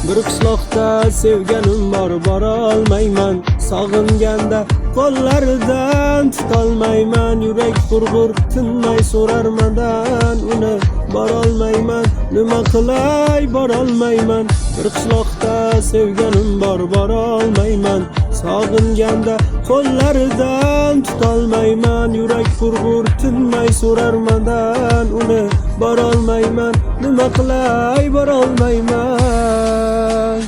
Bir qishloqda sevganim bor, bora olmayman. Sog'inganda qo'llaridan tutolmayman. Yurak qurg'ur tinmay so'rarmandan uni. Bora olmayman, nima qilay, bora olmayman. Bir qishloqda sevganim bor, bora olmayman. Sog'inganda qo'llaridan tutolmayman. Yurak qurg'ur tinmay so'rarmandan uni. Bora olmayman, nima qilay, bora olmayman.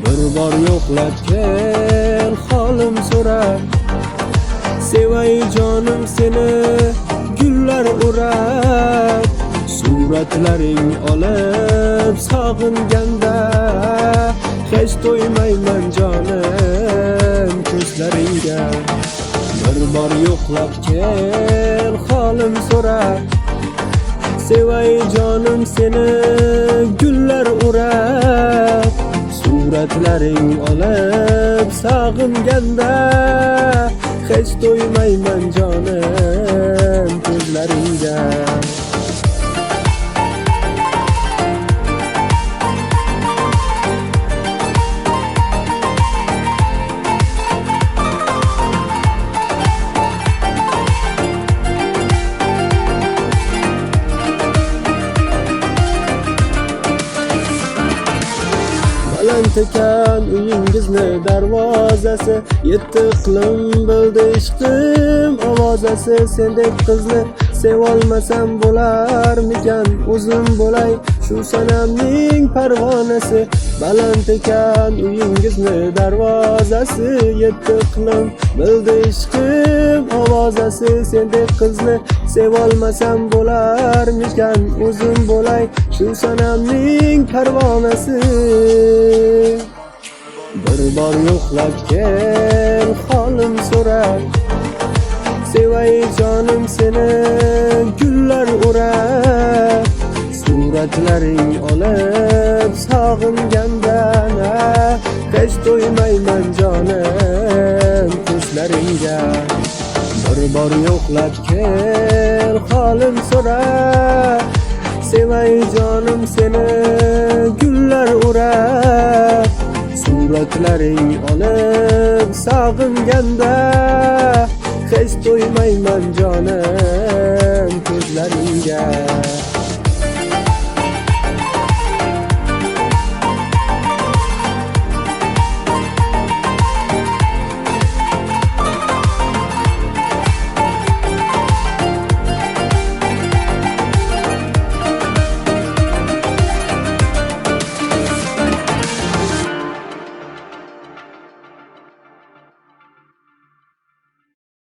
Bir bor yo'qlab kel, holim so'ra. Sevay jonim seni gullar urab, suratlaring olib sog'inganda hech to'ymayman jonim ko'zlaringga. Bir bor yo'qlab kel, holim so'ra. Sevay jonim seni gullar urab, suratlaring olib sog'inganda hech to'ymayman jonim ko'zlaringga. Baland ekan uyingizni darvozasi, yetti iqlim bildi ishqim ovozasi. Sendek qizni sevolmasam bo'larmikan, o'zim bo'lay shu sanamning parvonasi. Baland ekan uyingizni darvozasi, yetti iqlim bildi ishqim ovozasi. Sendek qizni sevolmasam bo'larmikan, o'zim bo'lay shu sanamning parvonasi. Bir bor yo'qlab kel, holim so'ra. Sevay jonim seni gullar urab, suratlaring olib sog'inganda hech to'ymayman jonim ko'zlaringga. Bir bor yo'qlab kel, holim so'ra. Sevay jonim seni gullar urab, suratlaring olib sog'inganda hech to'ymayman jonim ko'zlaringga.